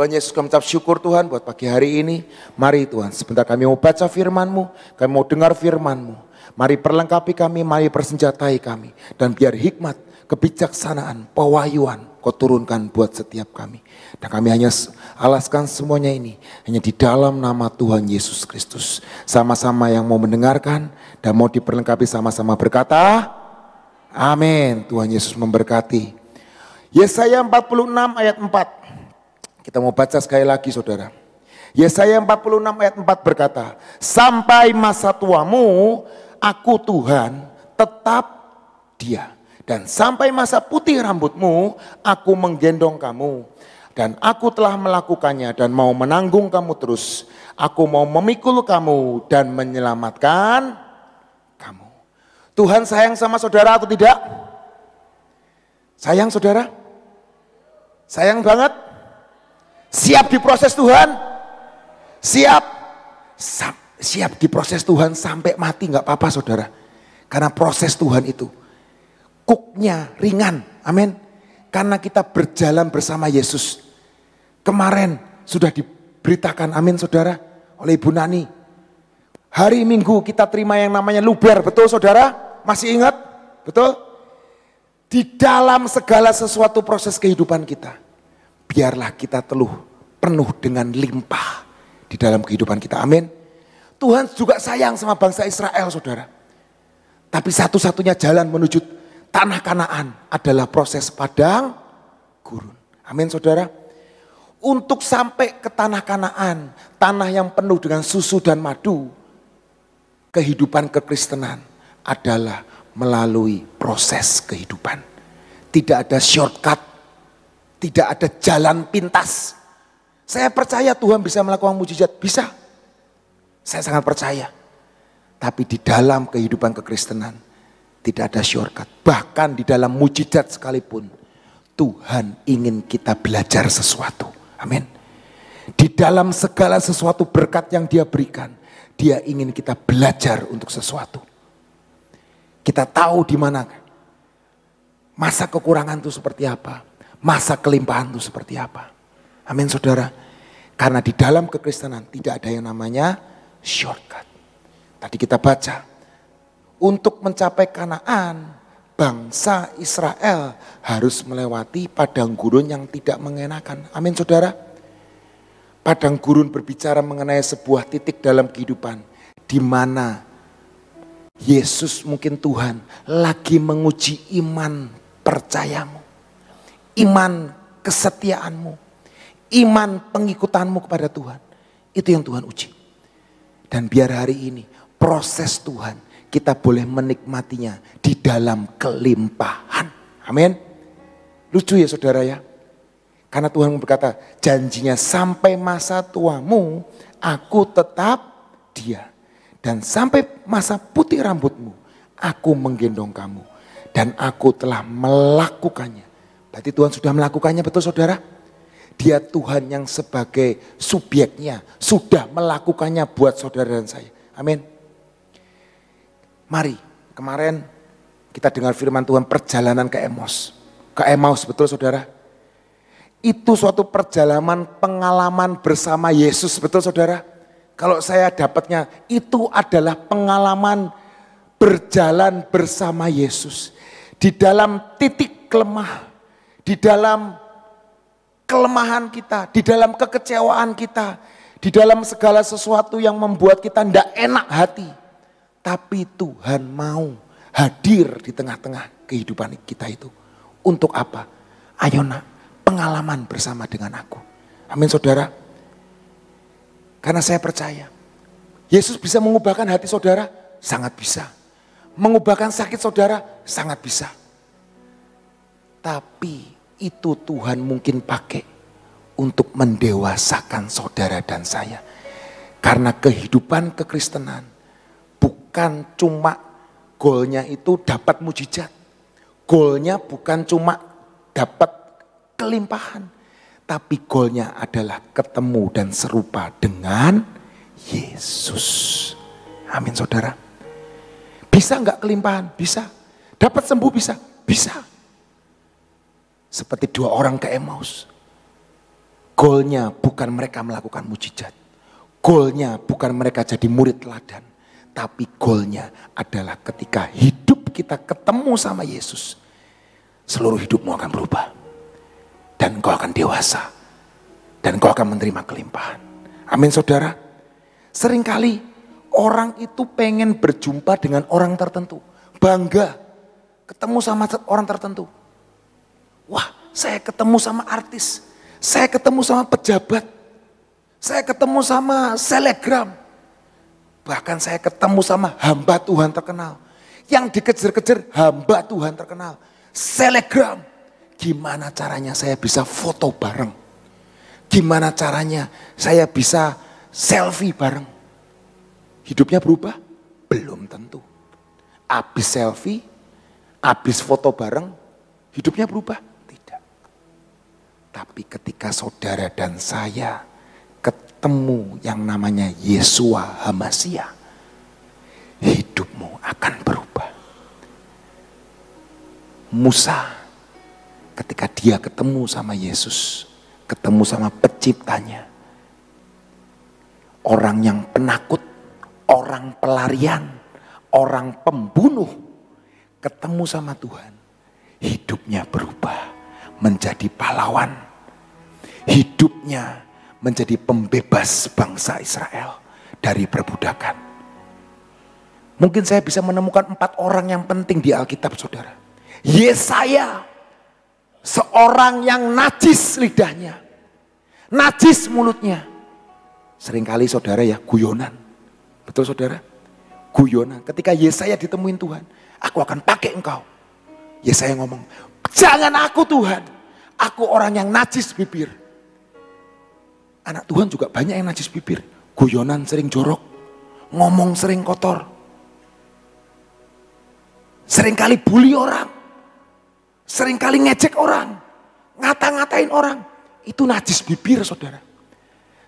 Tuhan Yesus, kami ucap syukur Tuhan buat pagi hari ini. Mari Tuhan, sebentar kami mau baca firman-Mu, kami mau dengar firman-Mu. Mari perlengkapi kami, mari persenjatai kami. Dan biar hikmat, kebijaksanaan, pewahyuan Kau turunkan buat setiap kami. Dan kami hanya alaskan semuanya ini hanya di dalam nama Tuhan Yesus Kristus. Sama-sama yang mau mendengarkan dan mau diperlengkapi sama-sama berkata, amin. Tuhan Yesus memberkati. Yesaya 46 ayat 4. Kita mau baca sekali lagi saudara. Yesaya 46 ayat 4 berkata, sampai masa tuamu, aku Tuhan tetap Dia. Dan sampai masa putih rambutmu, aku menggendong kamu. Dan aku telah melakukannya dan mau menanggung kamu terus. Aku mau memikul kamu dan menyelamatkan kamu. Tuhan sayang sama saudara atau tidak? Sayang saudara? Sayang banget? Siap diproses Tuhan? Siap? Siap diproses Tuhan sampai mati gak apa-apa saudara. Karena proses Tuhan itu kuknya ringan, amin. Karena kita berjalan bersama Yesus. Kemarin sudah diberitakan, amin saudara, oleh Ibu Nani. Hari Minggu kita terima yang namanya luber, betul saudara? Masih ingat? Betul? Di dalam segala sesuatu proses kehidupan kita, biarlah kita penuh dengan limpah di dalam kehidupan kita, amin. Tuhan juga sayang sama bangsa Israel saudara. Tapi satu-satunya jalan menuju tanah Kanaan adalah proses padang gurun. Amin saudara. Untuk sampai ke tanah Kanaan, tanah yang penuh dengan susu dan madu, kehidupan kekristenan adalah melalui proses kehidupan. Tidak ada shortcut, tidak ada jalan pintas. Saya percaya Tuhan bisa melakukan mujizat, bisa. Saya sangat percaya. Tapi di dalam kehidupan kekristenan tidak ada shortcut. Bahkan di dalam mujizat sekalipun, Tuhan ingin kita belajar sesuatu. Amin. Di dalam segala sesuatu berkat yang Dia berikan, Dia ingin kita belajar untuk sesuatu. Kita tahu di mana masa kekurangan itu seperti apa, masa kelimpahan itu seperti apa. Amin saudara. Karena di dalam kekristenan tidak ada yang namanya shortcut. Tadi kita baca, untuk mencapai Kanaan, bangsa Israel harus melewati padang gurun yang tidak mengenakan. Amin saudara. Padang gurun berbicara mengenai sebuah titik dalam kehidupan di mana Yesus, mungkin Tuhan, lagi menguji iman percayamu, iman kesetiaanmu, iman pengikutanmu kepada Tuhan. Itu yang Tuhan uji. Dan biar hari ini proses Tuhan kita boleh menikmatinya di dalam kelimpahan. Amin. Lucu ya saudara ya. Karena Tuhan berkata, janjinya sampai masa tuamu, aku tetap Dia. Dan sampai masa putih rambutmu, aku menggendong kamu. Dan aku telah melakukannya. Berarti Tuhan sudah melakukannya, betul saudara? Dia Tuhan yang sebagai subjeknya sudah melakukannya buat saudara dan saya. Amin. Mari, kemarin kita dengar firman Tuhan perjalanan ke Emaus. Ke Emaus, betul saudara? Itu suatu perjalanan pengalaman bersama Yesus, betul saudara? Kalau saya dapatnya, itu adalah pengalaman berjalan bersama Yesus. Di dalam titik lemah, di dalam kelemahan kita, di dalam kekecewaan kita, di dalam segala sesuatu yang membuat kita tidak enak hati. Tapi Tuhan mau hadir di tengah-tengah kehidupan kita itu. Untuk apa? Ayo nak, pengalaman bersama dengan aku. Amin saudara. Karena saya percaya, Yesus bisa mengubahkan hati saudara, sangat bisa. Mengubahkan sakit saudara, sangat bisa. Tapi itu Tuhan mungkin pakai untuk mendewasakan saudara dan saya. Karena kehidupan kekristenan bukan cuma golnya itu dapat mujizat. Golnya bukan cuma dapat kelimpahan. Tapi golnya adalah ketemu dan serupa dengan Yesus. Amin saudara. Bisa enggak kelimpahan? Bisa. Dapat sembuh? Bisa. Bisa. Seperti 2 orang ke Emaus. Goalnya bukan mereka melakukan mujizat. Goalnya bukan mereka jadi murid teladan. Tapi goalnya adalah ketika hidup kita ketemu sama Yesus, seluruh hidupmu akan berubah. Dan kau akan dewasa. Dan kau akan menerima kelimpahan. Amin saudara. Seringkali orang itu pengen berjumpa dengan orang tertentu. Bangga ketemu sama orang tertentu. Wah, saya ketemu sama artis. Saya ketemu sama pejabat. Saya ketemu sama selegram. Bahkan saya ketemu sama hamba Tuhan terkenal. Yang dikejar-kejar hamba Tuhan terkenal. Selegram. Gimana caranya saya bisa foto bareng? Gimana caranya saya bisa selfie bareng? Hidupnya berubah? Belum tentu. Habis selfie, habis foto bareng, hidupnya berubah? Tidak. Tapi ketika saudara dan saya ketemu yang namanya Yeshua HaMasyiah, hidupmu akan berubah. Musa ketika dia ketemu sama Yesus, ketemu sama penciptanya, orang yang penakut, orang pelarian, orang pembunuh, ketemu sama Tuhan, hidupnya berubah menjadi pahlawan, hidupnya menjadi pembebas bangsa Israel dari perbudakan. Mungkin saya bisa menemukan 4 orang yang penting di Alkitab saudara. Yesaya, seorang yang najis lidahnya, najis mulutnya. Seringkali saudara ya guyonan. Betul saudara? Guyonan. Ketika Yesaya ditemuin Tuhan, aku akan pakai engkau. Yesaya ngomong, jangan aku Tuhan, aku orang yang najis bibir. Anak Tuhan juga banyak yang najis bibir. Guyonan sering jorok, ngomong sering kotor. Seringkali bully orang. Seringkali ngejek orang, ngata-ngatain orang. Itu najis bibir saudara.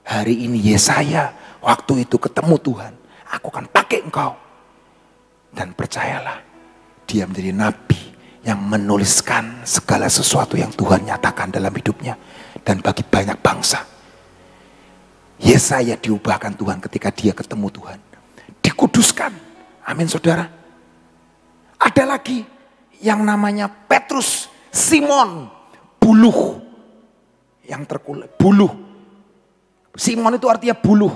Hari ini Yesaya waktu itu ketemu Tuhan, aku akan pakai engkau. Dan percayalah, dia menjadi nabi yang menuliskan segala sesuatu yang Tuhan nyatakan dalam hidupnya. Dan bagi banyak bangsa. Yesaya diubahkan Tuhan ketika dia ketemu Tuhan. Dikuduskan. Amin saudara. Ada lagi yang namanya Petrus, Simon, buluh yang terkulai, buluh. Simon itu artinya buluh,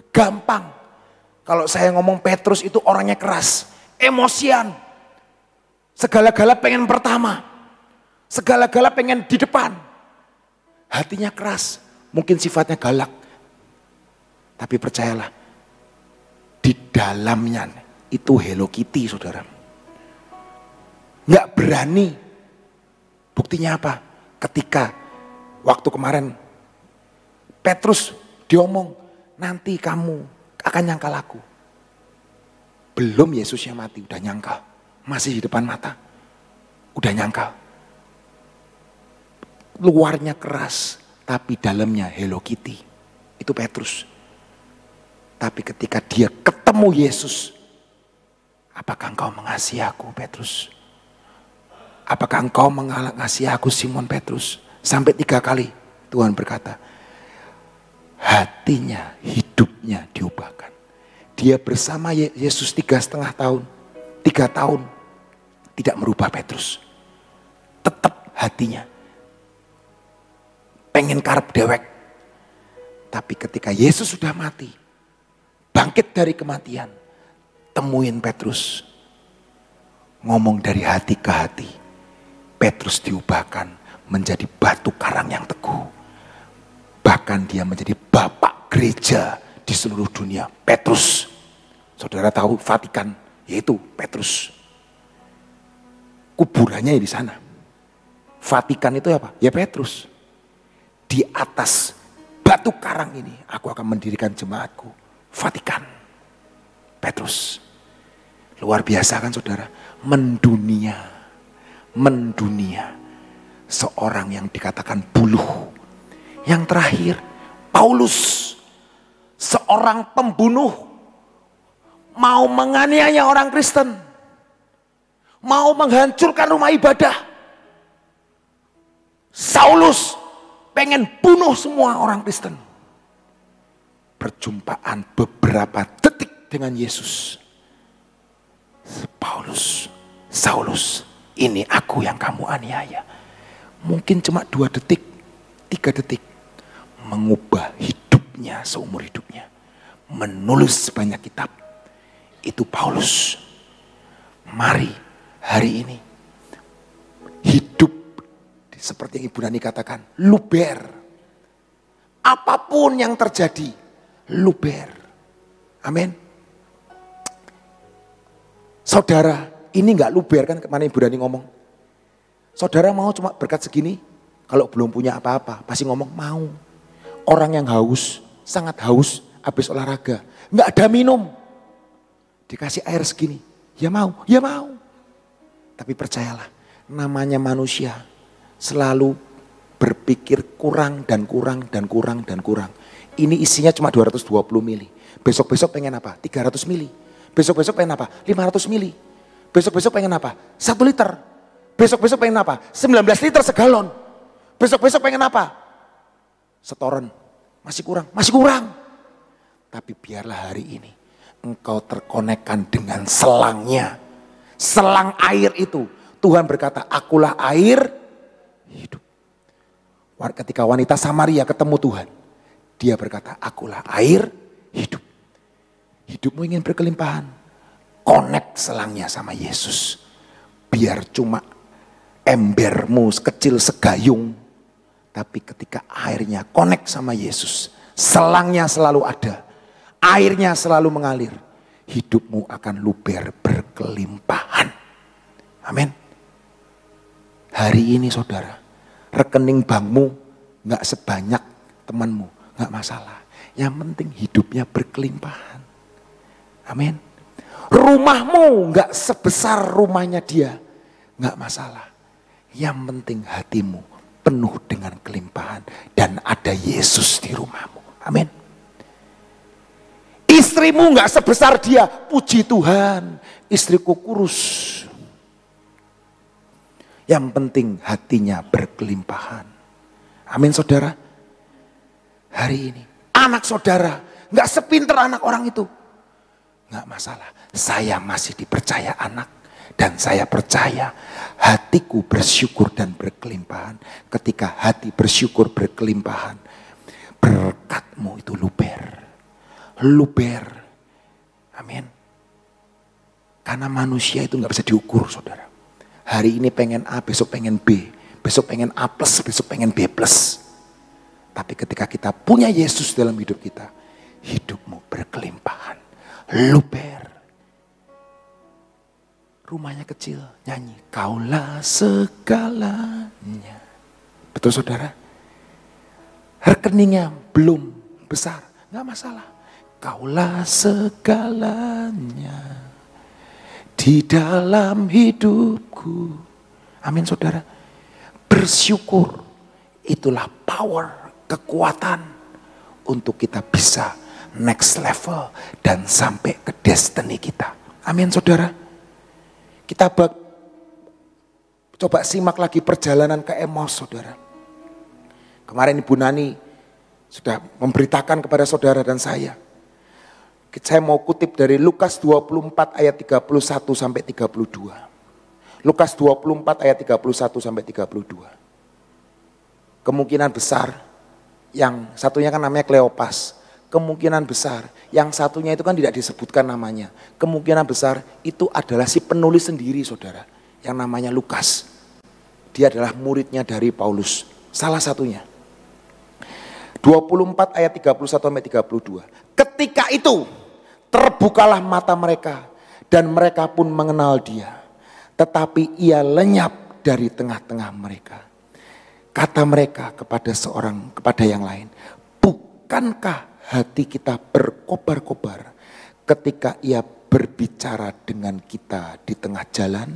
gampang. Kalau saya ngomong Petrus itu orangnya keras, emosian, segala-gala pengen pertama, segala-gala pengen di depan, hatinya keras, mungkin sifatnya galak. Tapi percayalah, di dalamnya itu Hello Kitty saudara. Nggak berani. Buktinya apa? Ketika waktu kemarin Petrus diomong, nanti kamu akan nyangkal aku. Belum Yesusnya mati, udah nyangkal. Masih di depan mata, udah nyangkal. Luarnya keras, tapi dalamnya Hello Kitty. Itu Petrus. Tapi ketika dia ketemu Yesus, apakah engkau mengasihi aku Petrus? Apakah engkau mengasihi aku Simon Petrus? Sampai 3 kali Tuhan berkata, hatinya, hidupnya diubahkan. Dia bersama Yesus 3,5 tahun. 3 tahun tidak merubah Petrus. Tetap hatinya pengen karep dewek. Tapi ketika Yesus sudah mati, bangkit dari kematian, temuin Petrus. Ngomong dari hati ke hati. Petrus diubahkan menjadi batu karang yang teguh. Bahkan dia menjadi bapak gereja di seluruh dunia. Petrus. Saudara tahu Vatikan, yaitu Petrus. Kuburannya di sana. Vatikan itu apa? Ya Petrus. Di atas batu karang ini aku akan mendirikan jemaatku. Vatikan. Petrus. Luar biasa kan saudara? Mendunia. Seorang yang dikatakan buluh. Yang terakhir, Paulus, seorang pembunuh, mau menganiaya orang Kristen, mau menghancurkan rumah ibadah. Saulus pengen bunuh semua orang Kristen. Perjumpaan beberapa detik dengan Yesus. Paulus, Saulus, ini aku yang kamu aniaya. Mungkin cuma 2 detik, 3 detik. Mengubah hidupnya seumur hidupnya. Menulis sebanyak kitab. Itu Paulus. Mari hari ini hidup seperti yang Ibu Nani katakan, luber. Apapun yang terjadi, luber. Amin. Saudara, ini enggak luber kan, kemana Ibu Nani ngomong. Saudara mau cuma berkat segini, kalau belum punya apa-apa, pasti ngomong mau. Orang yang haus, sangat haus, habis olahraga, enggak ada minum. Dikasih air segini, ya mau, ya mau. Tapi percayalah, namanya manusia selalu berpikir kurang dan kurang dan kurang dan kurang. Ini isinya cuma 220 mili. Besok-besok pengen apa? 300 mili. Besok-besok pengen apa? 500 mili. Besok-besok pengen apa? 1 liter. Besok-besok pengen apa? 19 liter segalon. Besok-besok pengen apa? Setoran. Masih kurang, masih kurang. Tapi biarlah hari ini engkau terkonekkan dengan selangnya. Selang air itu. Tuhan berkata, akulah air hidup. Ketika wanita Samaria ketemu Tuhan, dia berkata, akulah air hidup. Hidupmu ingin berkelimpahan, connect selangnya sama Yesus. Biar cuma embermu kecil segayung, tapi ketika airnya connect sama Yesus, selangnya selalu ada, airnya selalu mengalir, hidupmu akan luber berkelimpahan. Amin. Hari ini saudara, rekening bankmu gak sebanyak temanmu, gak masalah. Yang penting hidupnya berkelimpahan. Amin. Rumahmu gak sebesar rumahnya dia, gak masalah. Yang penting hatimu penuh dengan kelimpahan dan ada Yesus di rumahmu. Amin. Istrimu gak sebesar dia, puji Tuhan, istriku kurus. Yang penting hatinya berkelimpahan. Amin saudara. Hari ini anak saudara gak sepinter anak orang itu, gak masalah. Saya masih dipercaya anak. Dan saya percaya hatiku bersyukur dan berkelimpahan. Ketika hati bersyukur berkelimpahan, berkatmu itu luber. Luber. Amin. Karena manusia itu gak bisa diukur saudara. Hari ini pengen A, besok pengen B. Besok pengen A plus, besok pengen B plus. Tapi ketika kita punya Yesus dalam hidup kita, hidupmu berkelimpahan. Luber. Rumahnya kecil, nyanyi. Kaulah segalanya. Betul saudara? Rekeningnya belum besar, gak masalah. Kaulah segalanya di dalam hidupku. Amin saudara. Bersyukur itulah power, kekuatan untuk kita bisa next level dan sampai ke destiny kita. Amin saudara. Kita coba simak lagi perjalanan ke Emmaus saudara. Kemarin Ibu Nani sudah memberitakan kepada saudara dan saya. Saya mau kutip dari Lukas 24 ayat 31 sampai 32. Lukas 24 ayat 31 sampai 32. Kemungkinan besar, yang satunya kan namanya Kleopas. Kemungkinan besar, yang satunya itu kan tidak disebutkan namanya. Kemungkinan besar itu adalah si penulis sendiri saudara. Yang namanya Lukas. Dia adalah muridnya dari Paulus. Salah satunya. 24 ayat 31 sampai 32. Ketika itu terbukalah mata mereka dan mereka pun mengenal dia. Tetapi ia lenyap dari tengah-tengah mereka. Kata mereka kepada yang lain, bukankah hati kita berkobar-kobar ketika ia berbicara dengan kita di tengah jalan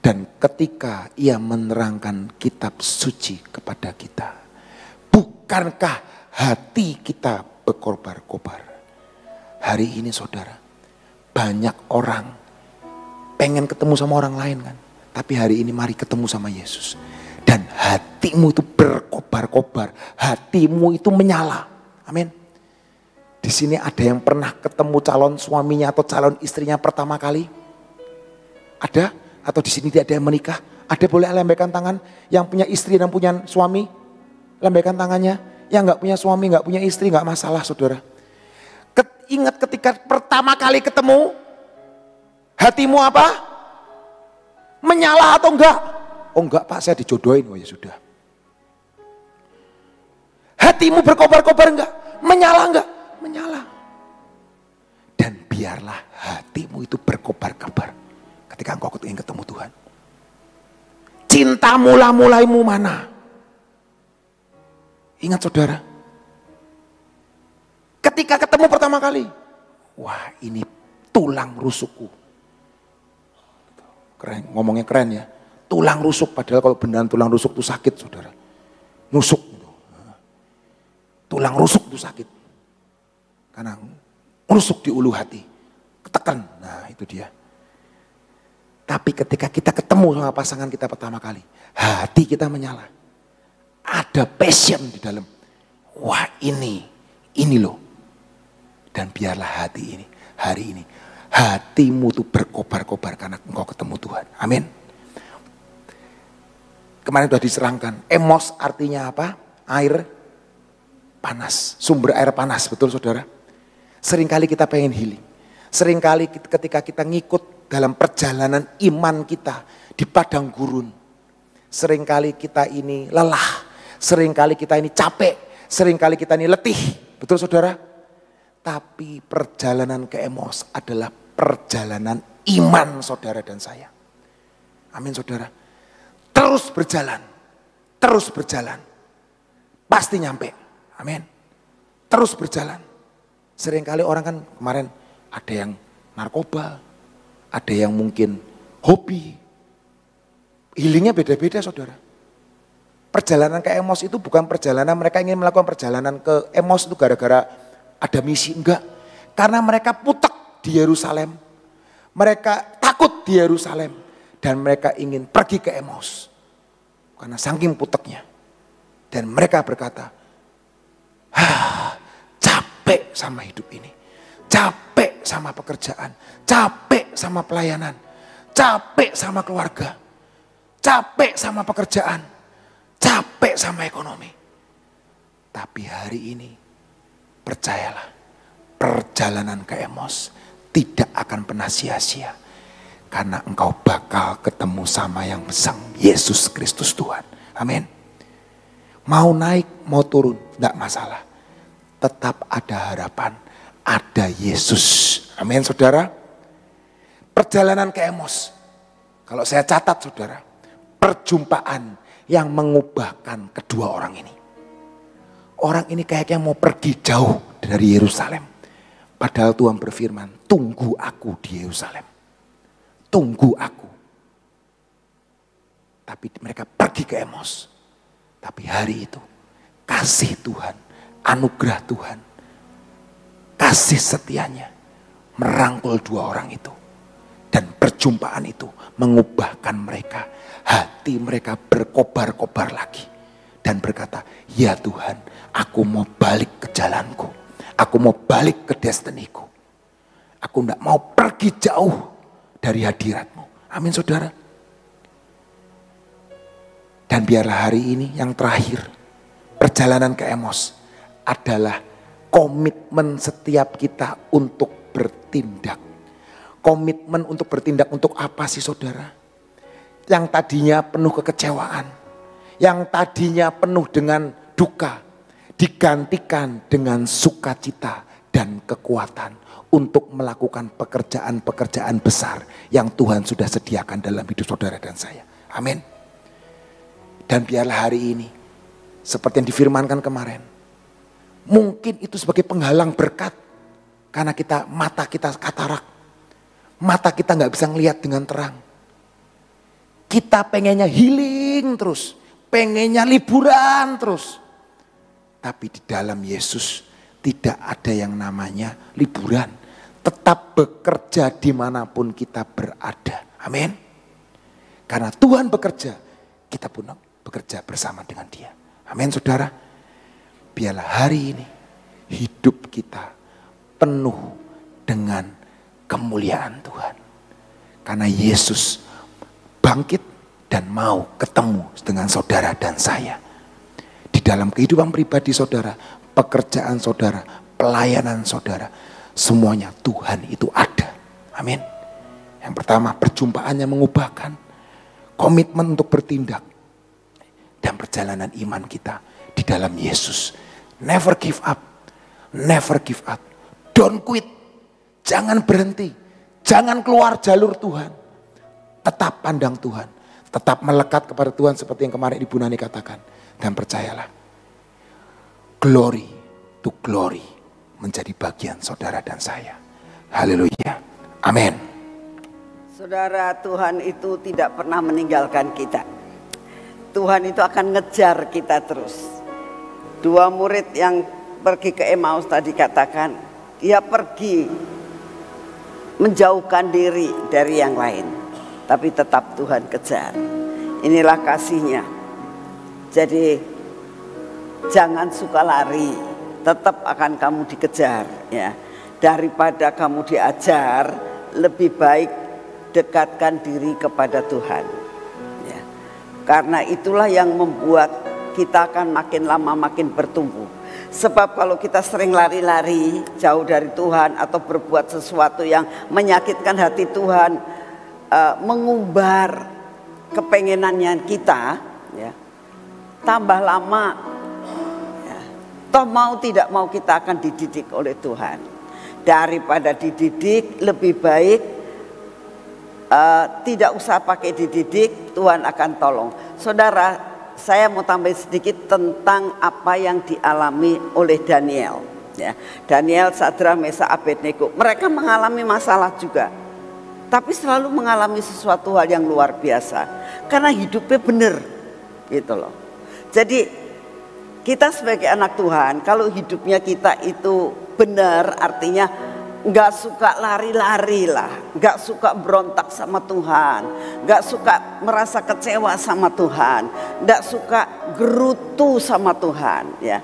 dan ketika ia menerangkan kitab suci kepada kita? Bukankah hati kita berkobar-kobar? Hari ini saudara, banyak orang pengen ketemu sama orang lain kan. Tapi hari ini mari ketemu sama Yesus. Dan hatimu itu berkobar-kobar, hatimu itu menyala. Amin. Di sini ada yang pernah ketemu calon suaminya atau calon istrinya pertama kali? Ada? Atau di sini tidak ada yang menikah? Ada, boleh lambaikan tangan. Yang punya istri dan punya suami, lambaikan tangannya. Yang nggak punya suami, nggak punya istri, nggak masalah saudara. Ingat ketika pertama kali ketemu, hatimu apa? Menyala atau enggak? Oh enggak Pak, saya dijodohin. Oh ya sudah. Hatimu berkobar-kobar enggak? Menyala enggak? Menyala. Dan biarlah hatimu itu berkobar-kobar ketika engkau ingin ketemu Tuhan. Cinta mula-mulaimu mana? Ingat saudara. Ketika ketemu pertama kali. Wah, ini tulang rusukku. Keren, ngomongnya keren ya. Tulang rusuk, padahal kalau beneran tulang rusuk itu sakit saudara. Nusuk gitu. Tulang rusuk itu sakit. Karena rusuk di ulu hati. Ketekan, nah itu dia. Tapi ketika kita ketemu sama pasangan kita pertama kali, hati kita menyala. Ada passion di dalam. Wah ini loh. Dan biarlah hati ini, hari ini, hatimu tuh berkobar-kobar karena engkau ketemu Tuhan. Amin. Kemarin sudah diserangkan, emos artinya apa? Air panas, sumber air panas, betul saudara? Seringkali kita pengen healing. Seringkali ketika kita ngikut dalam perjalanan iman kita di padang gurun. Seringkali kita ini lelah, seringkali kita ini capek, seringkali kita ini letih. Betul saudara? Tapi perjalanan ke Emos adalah perjalanan iman saudara dan saya. Amin saudara. Terus berjalan. Terus berjalan. Pasti nyampe. Amin. Terus berjalan. Seringkali orang kan kemarin ada yang narkoba. Ada yang mungkin hobi. Healingnya beda-beda saudara. Perjalanan ke Emos itu bukan perjalanan mereka ingin melakukan perjalanan ke Emos itu gara-gara ada misi, enggak. Karena mereka putek di Yerusalem. Mereka takut di Yerusalem. Dan mereka ingin pergi ke Emos. Karena saking puteknya. Dan mereka berkata, capek sama hidup ini. Capek sama pekerjaan. Capek sama pelayanan. Capek sama keluarga. Capek sama pekerjaan. Capek sama ekonomi. Tapi hari ini, percayalah, perjalanan ke Emos tidak akan pernah sia-sia. Karena engkau bakal ketemu sama yang sang Yesus Kristus Tuhan. Amin. Mau naik, mau turun, tidak masalah. Tetap ada harapan, ada Yesus. Amin saudara. Perjalanan ke Emos. Kalau saya catat saudara, perjumpaan yang mengubahkan kedua orang ini. Orang ini kayaknya mau pergi jauh dari Yerusalem. Padahal Tuhan berfirman, tunggu aku di Yerusalem. Tunggu aku. Tapi mereka pergi ke Emos. Tapi hari itu, kasih Tuhan, anugerah Tuhan, kasih setianya merangkul dua orang itu. Dan perjumpaan itu mengubahkan mereka. Hati mereka berkobar-kobar lagi. Dan berkata, ya Tuhan, aku mau balik ke jalanku. Aku mau balik ke destiniku. Aku tidak mau pergi jauh dari hadiratmu. Amin saudara. Dan biarlah hari ini yang terakhir. Perjalanan ke Emos adalah komitmen setiap kita untuk bertindak. Komitmen untuk bertindak untuk apa sih saudara? Yang tadinya penuh kekecewaan. Yang tadinya penuh dengan duka, digantikan dengan sukacita dan kekuatan untuk melakukan pekerjaan-pekerjaan besar yang Tuhan sudah sediakan dalam hidup saudara dan saya. Amin. Dan biarlah hari ini, seperti yang difirmankan kemarin, mungkin itu sebagai penghalang berkat, karena mata kita katarak, mata kita nggak bisa ngelihat dengan terang. Kita pengennya healing terus. Pengennya liburan terus. Tapi di dalam Yesus tidak ada yang namanya liburan. Tetap bekerja dimanapun kita berada. Amin. Karena Tuhan bekerja, kita pun bekerja bersama dengan Dia. Amin saudara. Biarlah hari ini hidup kita penuh dengan kemuliaan Tuhan. Karena Yesus bangkit dan mau ketemu dengan saudara dan saya. Di dalam kehidupan pribadi saudara, pekerjaan saudara, pelayanan saudara, semuanya Tuhan itu ada. Amin. Yang pertama, perjumpaannya mengubahkan, komitmen untuk bertindak, dan perjalanan iman kita di dalam Yesus. Never give up. Never give up. Don't quit. Jangan berhenti. Jangan keluar jalur Tuhan. Tetap pandang Tuhan. Tetap melekat kepada Tuhan seperti yang kemarin Ibu Nani katakan. Dan percayalah. Glory to glory menjadi bagian saudara dan saya. Haleluya. Amin. Saudara, Tuhan itu tidak pernah meninggalkan kita. Tuhan itu akan ngejar kita terus. Dua murid yang pergi ke Emmaus tadi katakan, dia pergi menjauhkan diri dari yang lain, tapi tetap Tuhan kejar. Inilah kasihnya. Jadi jangan suka lari, tetap akan kamu dikejar ya. Daripada kamu diajar, lebih baik dekatkan diri kepada Tuhan ya. Karena itulah yang membuat kita akan makin lama makin bertumbuh. Sebab kalau kita sering lari-lari jauh dari Tuhan atau berbuat sesuatu yang menyakitkan hati Tuhan, mengumbar kepengenannya kita ya, tambah lama ya, toh mau tidak mau kita akan dididik oleh Tuhan. Daripada dididik, lebih baik tidak usah pakai dididik, Tuhan akan tolong. Saudara, saya mau tambah sedikit tentang apa yang dialami oleh Daniel. Ya, Daniel, Sadrak, Mesak, Abednego, mereka mengalami masalah juga, tapi selalu mengalami sesuatu hal yang luar biasa karena hidupnya benar, gitu loh. Jadi kita sebagai anak Tuhan, kalau hidupnya kita itu benar, artinya nggak suka lari-lari lah, nggak suka berontak sama Tuhan, nggak suka merasa kecewa sama Tuhan, nggak suka gerutu sama Tuhan, ya.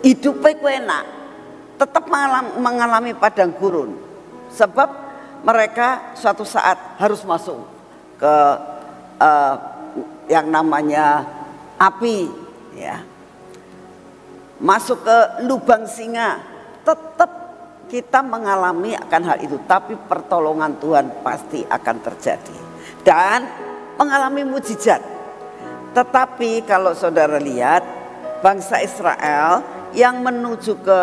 Hidupnya enak, tetap mengalami padang gurun, sebab mereka suatu saat harus masuk ke yang namanya api, ya, masuk ke lubang singa, tetap kita mengalami akan hal itu, tapi pertolongan Tuhan pasti akan terjadi dan mengalami mujizat. Tetapi kalau saudara lihat bangsa Israel yang menuju ke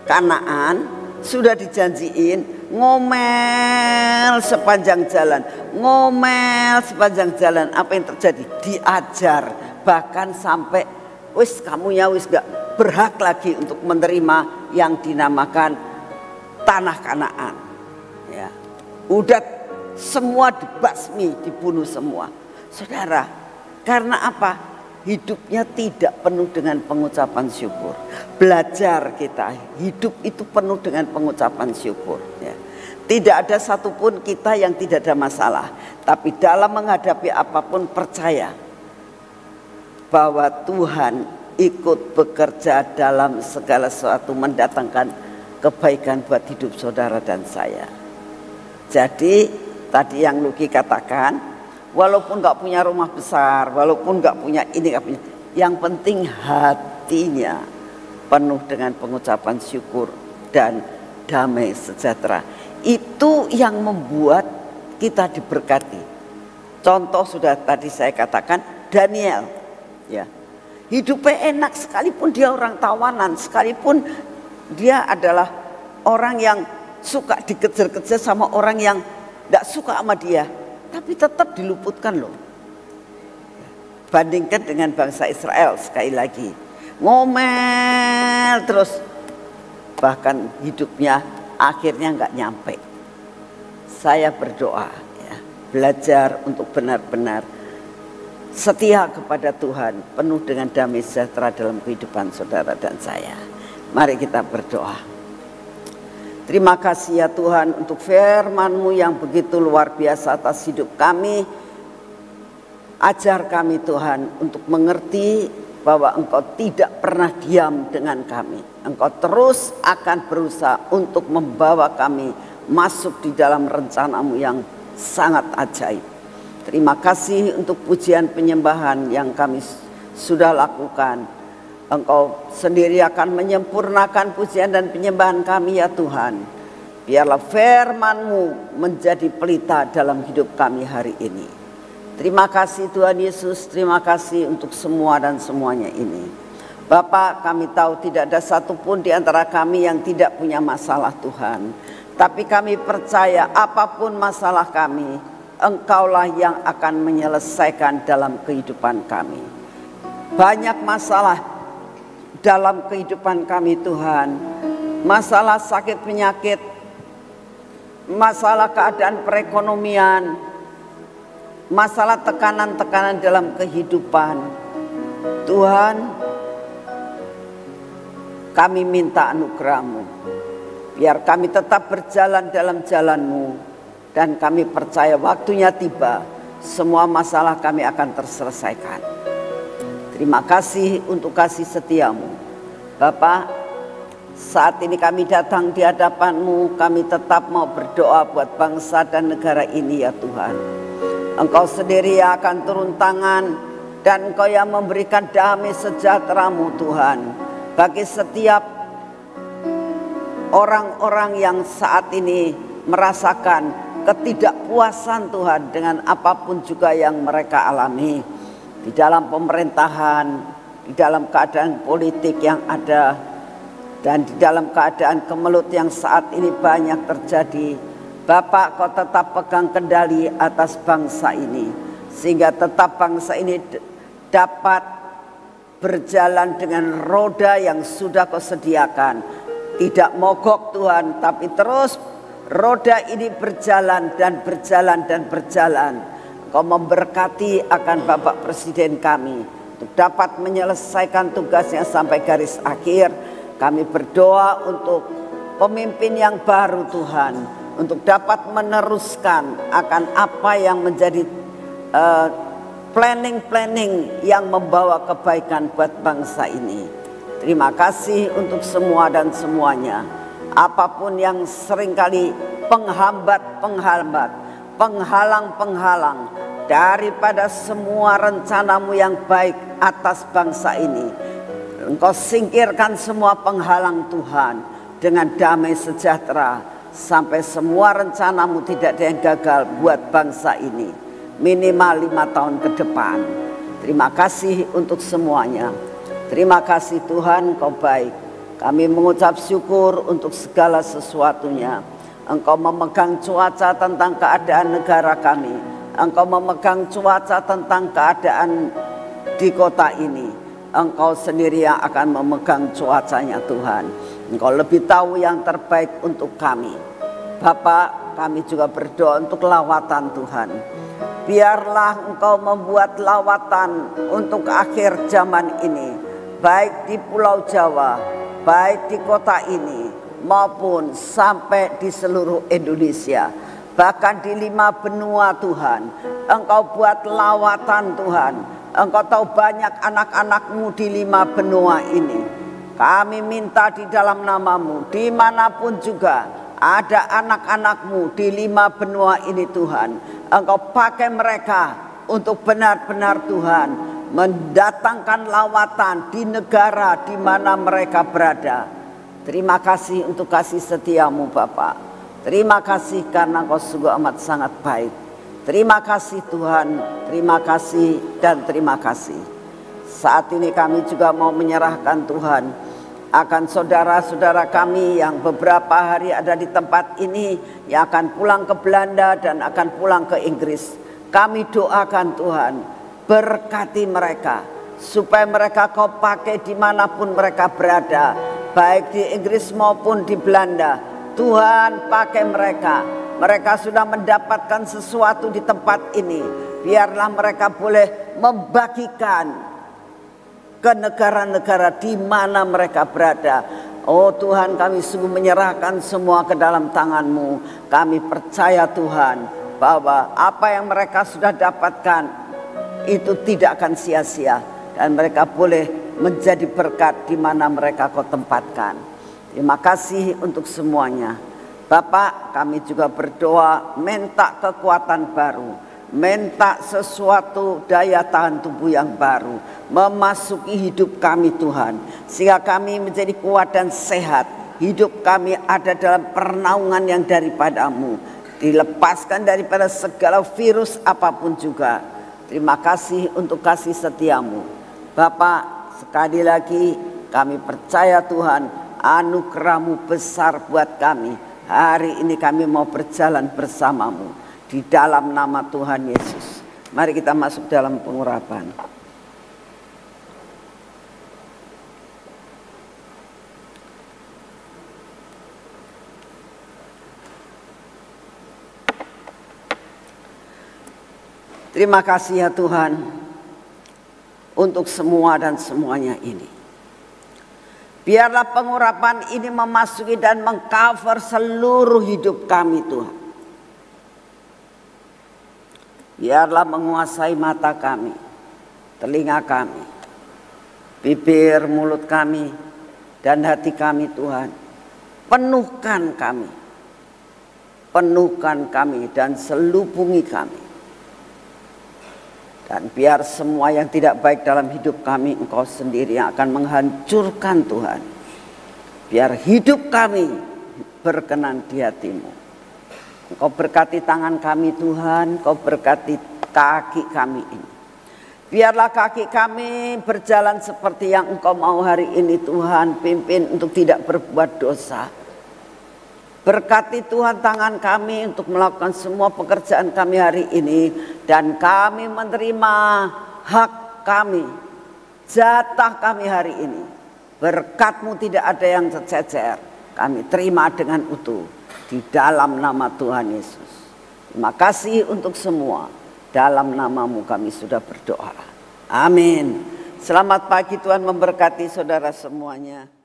Kanaan sudah dijanjiin, ngomel sepanjang jalan, ngomel sepanjang jalan. Apa yang terjadi? Diajar, bahkan sampai wis kamu ya wis gak berhak lagi untuk menerima yang dinamakan tanah Kanaan. Ya, udah semua dibasmi, dibunuh semua. Saudara, karena apa? Hidupnya tidak penuh dengan pengucapan syukur. Belajar kita, hidup itu penuh dengan pengucapan syukur. Ya. Tidak ada satupun kita yang tidak ada masalah. Tapi dalam menghadapi apapun percaya bahwa Tuhan ikut bekerja dalam segala sesuatu, mendatangkan kebaikan buat hidup saudara dan saya. Jadi tadi yang Luki katakan, walaupun gak punya rumah besar, walaupun gak punya ini, gak punya, yang penting hatinya penuh dengan pengucapan syukur dan damai sejahtera. Itu yang membuat kita diberkati. Contoh sudah tadi saya katakan Daniel, ya. Hidupnya enak sekalipun dia orang tawanan, sekalipun dia adalah orang yang suka dikejar-kejar sama orang yang tidak suka sama dia, tapi tetap diluputkan loh. Bandingkan dengan bangsa Israel, sekali lagi ngomel terus, bahkan hidupnya akhirnya nggak nyampe. Saya berdoa ya, belajar untuk benar-benar setia kepada Tuhan, penuh dengan damai sejahtera dalam kehidupan saudara dan saya. Mari kita berdoa. Terima kasih ya Tuhan untuk firman-Mu yang begitu luar biasa atas hidup kami. Ajar kami Tuhan untuk mengerti bahwa Engkau tidak pernah diam dengan kami. Engkau terus akan berusaha untuk membawa kami masuk di dalam rencana-Mu yang sangat ajaib. Terima kasih untuk pujian penyembahan yang kami sudah lakukan. Engkau sendiri akan menyempurnakan pujian dan penyembahan kami ya Tuhan. Biarlah firman-Mu menjadi pelita dalam hidup kami hari ini. Terima kasih Tuhan Yesus, terima kasih untuk semua dan semuanya ini. Bapak, kami tahu tidak ada satupun di antara kami yang tidak punya masalah Tuhan. Tapi kami percaya apapun masalah kami, Engkaulah yang akan menyelesaikan dalam kehidupan kami. Banyak masalah dalam kehidupan kami Tuhan. Masalah sakit penyakit, masalah keadaan perekonomian, masalah tekanan-tekanan dalam kehidupan. Tuhan, kami minta anugerah-Mu. Biar kami tetap berjalan dalam jalan-Mu. Dan kami percaya waktunya tiba, semua masalah kami akan terselesaikan. Terima kasih untuk kasih setia-Mu. Bapak, saat ini kami datang di hadapan-Mu, kami tetap mau berdoa buat bangsa dan negara ini ya Tuhan. Engkau sendiri yang akan turun tangan dan Engkau yang memberikan damai sejahtera-Mu Tuhan. Bagi setiap orang-orang yang saat ini merasakan ketidakpuasan Tuhan dengan apapun juga yang mereka alami. Di dalam pemerintahan, di dalam keadaan politik yang ada, dan di dalam keadaan kemelut yang saat ini banyak terjadi. Bapak, Kau tetap pegang kendali atas bangsa ini, sehingga tetap bangsa ini dapat berjalan dengan roda yang sudah Kau sediakan. Tidak mogok Tuhan, tapi terus roda ini berjalan dan berjalan dan berjalan. Kau memberkati akan Bapak Presiden kami untuk dapat menyelesaikan tugasnya sampai garis akhir. Kami berdoa untuk pemimpin yang baru Tuhan, untuk dapat meneruskan akan apa yang menjadi planning-planning yang membawa kebaikan buat bangsa ini. Terima kasih untuk semua dan semuanya. Apapun yang seringkali penghambat-penghambat, penghalang-penghalang daripada semua rencana-Mu yang baik atas bangsa ini, Engkau singkirkan semua penghalang Tuhan dengan damai sejahtera, sampai semua rencana-Mu tidak ada yang gagal buat bangsa ini minimal 5 tahun ke depan. Terima kasih untuk semuanya. Terima kasih Tuhan, Kau baik. Kami mengucap syukur untuk segala sesuatunya. Engkau memegang cuaca tentang keadaan negara kami. Engkau memegang cuaca tentang keadaan di kota ini. Engkau sendiri yang akan memegang cuacanya Tuhan. Engkau lebih tahu yang terbaik untuk kami. Bapak, kami juga berdoa untuk lawatan Tuhan. Biarlah Engkau membuat lawatan untuk akhir zaman ini, baik di Pulau Jawa, baik di kota ini, maupun sampai di seluruh Indonesia. Bahkan di 5 benua Tuhan, Engkau buat lawatan Tuhan. Engkau tahu banyak anak-anak-Mu di 5 benua ini. Kami minta di dalam nama-Mu, dimanapun juga ada anak-anak-Mu di 5 benua ini Tuhan, Engkau pakai mereka untuk benar-benar Tuhan mendatangkan lawatan di negara di mana mereka berada. Terima kasih untuk kasih setia-Mu Bapak. Terima kasih karena Kau sungguh amat sangat baik. Terima kasih Tuhan, terima kasih dan terima kasih. Saat ini kami juga mau menyerahkan Tuhan akan saudara-saudara kami yang beberapa hari ada di tempat ini, yang akan pulang ke Belanda dan akan pulang ke Inggris. Kami doakan Tuhan, berkati mereka supaya mereka Kau pakai dimanapun mereka berada, baik di Inggris maupun di Belanda. Tuhan pakai mereka. Mereka sudah mendapatkan sesuatu di tempat ini. Biarlah mereka boleh membagikan ke negara-negara di mana mereka berada. Oh Tuhan, kami sungguh menyerahkan semua ke dalam tangan-Mu. Kami percaya Tuhan bahwa apa yang mereka sudah dapatkan itu tidak akan sia-sia. Dan mereka boleh menjadi berkat di mana mereka kau tempatkan. Terima kasih untuk semuanya. Bapak, kami juga berdoa minta kekuatan baru, minta sesuatu daya tahan tubuh yang baru memasuki hidup kami Tuhan, sehingga kami menjadi kuat dan sehat. Hidup kami ada dalam pernaungan yang daripadamu, dilepaskan daripada segala virus apapun juga. Terima kasih untuk kasih setiamu Bapak. Sekali lagi kami percaya Tuhan, anugerah-Mu besar buat kami. Hari ini kami mau berjalan bersamamu di dalam nama Tuhan Yesus. Mari kita masuk dalam pengurapan. Terima kasih ya Tuhan untuk semua dan semuanya ini. Biarlah pengurapan ini memasuki dan mengcover seluruh hidup kami Tuhan. Biarlah menguasai mata kami, telinga kami, bibir, mulut kami, dan hati kami Tuhan. Penuhkan kami dan selubungi kami. Dan biar semua yang tidak baik dalam hidup kami Engkau sendiri yang akan menghancurkan Tuhan. Biar hidup kami berkenan di hati-Mu. Engkau berkati tangan kami Tuhan, Engkau berkati kaki kami ini. Biarlah kaki kami berjalan seperti yang Engkau mau hari ini Tuhan. Pimpin untuk tidak berbuat dosa. Berkati Tuhan tangan kami untuk melakukan semua pekerjaan kami hari ini. Dan kami menerima hak kami, jatah kami hari ini. Berkat-Mu tidak ada yang tercecer. Kami terima dengan utuh di dalam nama Tuhan Yesus. Terima kasih untuk semua. Dalam nama-Mu kami sudah berdoa. Amin. Selamat pagi, Tuhan memberkati saudara semuanya.